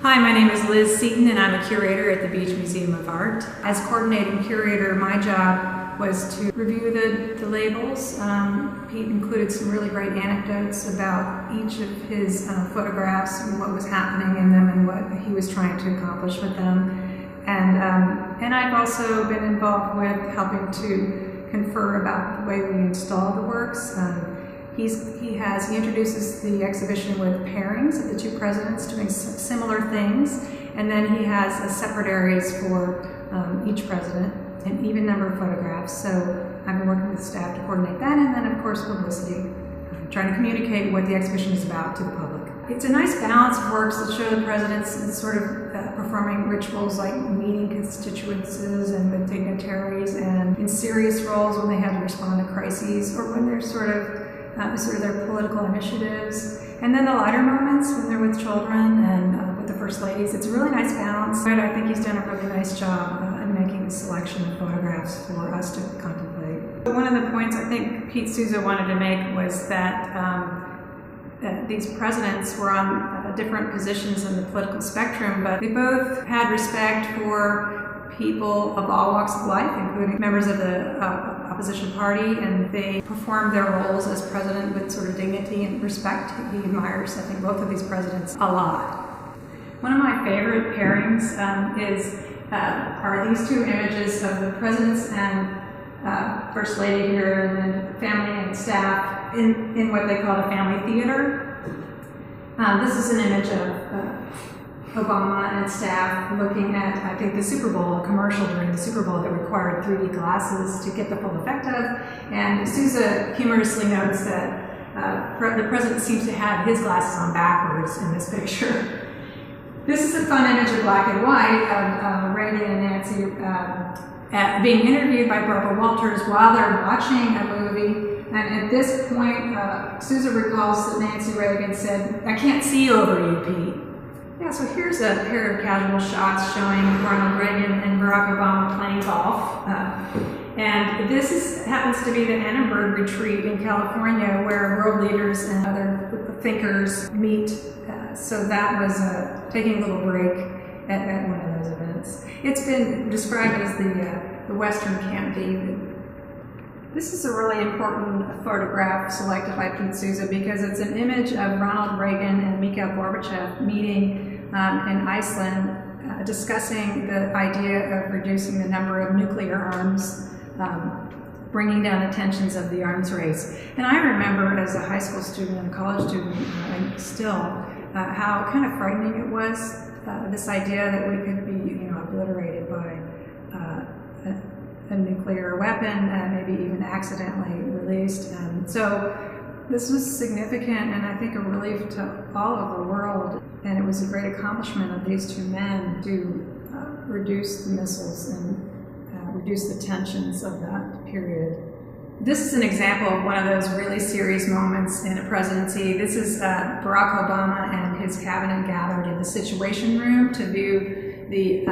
Hi, my name is Liz Seaton and I'm a curator at the Beach Museum of Art. As coordinating curator, my job was to review the labels. Pete included some really great anecdotes about each of his photographs and what was happening in them and what he was trying to accomplish with them. And I've also been involved with helping to confer about the way we install the works. He introduces the exhibition with pairings of the two presidents doing similar things, and then he has separate areas for each president, an even number of photographs. So I've been working with staff to coordinate that, and then of course publicity, trying to communicate what the exhibition is about to the public. It's a nice balance of works that show the presidents sort of performing rituals like meeting constituencies and with dignitaries, and in serious roles when they had to respond to crises, or when they're sort of their political initiatives, and then the lighter moments when they're with children and with the First Ladies. It's a really nice balance. I think he's done a really nice job in making a selection of photographs for us to contemplate. One of the points I think Pete Souza wanted to make was that these presidents were on different positions in the political spectrum, but they both had respect for people of all walks of life, including members of the opposition party, and they performed their roles as president with sort of dignity and respect. He admires, I think, both of these presidents a lot. One of my favorite pairings are these two images of the presidents and First Lady here, and then family and staff in what they call a family theater. This is an image of Obama and staff looking at, I think, the Super Bowl, a commercial during the Super Bowl that required 3D glasses to get the full effect of. And Souza humorously notes that the president seems to have his glasses on backwards in this picture. This is a fun image of black and white of Reagan and Nancy being interviewed by Barbara Walters while they're watching a movie. And at this point, Souza recalls that Nancy Reagan said, "I can't see over you, Pete." Yeah, so here's a pair of casual shots showing Ronald Reagan and Barack Obama playing golf. And this happens to be the Annenberg Retreat in California, where world leaders and other thinkers meet. So that was taking a little break at one of those events. It's been described as the Western Camp David. This is a really important photograph selected by Pete Souza because it's an image of Ronald Reagan and Mikhail Gorbachev meeting in Iceland, discussing the idea of reducing the number of nuclear arms, bringing down the tensions of the arms race. And I remember as a high school student and a college student, and still, how kind of frightening it was, this idea that we could be obliterated by a nuclear weapon, maybe even accidentally released. And so this was significant, and I think a relief to all of the world. And it was a great accomplishment of these two men to reduce the missiles and reduce the tensions of that period. This is an example of one of those really serious moments in a presidency. This is Barack Obama and his cabinet gathered in the Situation Room to view the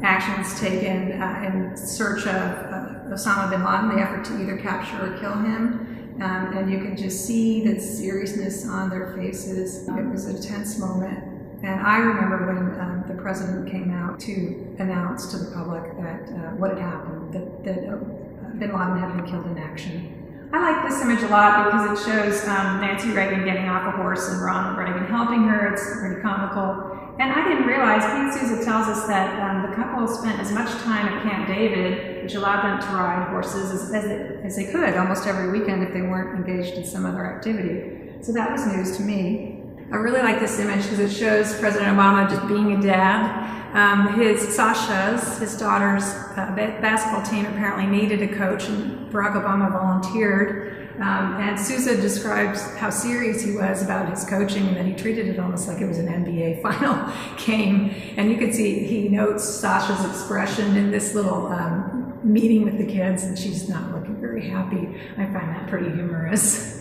actions taken in search of Osama bin Laden, the effort to either capture or kill him. And you can just see the seriousness on their faces. It was a tense moment. And I remember when the president came out to announce to the public that what had happened, that bin Laden had been killed in action. I like this image a lot because it shows Nancy Reagan getting off a horse and Ronald Reagan helping her. It's pretty comical. And I didn't realize, Pete Souza tells us that the couple spent as much time at Camp David, which allowed them to ride horses as they could almost every weekend if they weren't engaged in some other activity. So that was news to me. I really like this image because it shows President Obama just being a dad. His daughter's basketball team apparently needed a coach, and Barack Obama volunteered. And Souza describes how serious he was about his coaching, and that he treated it almost like it was an NBA final game. And you can see he notes Sasha's expression in this little meeting with the kids, and she's not looking very happy. I find that pretty humorous.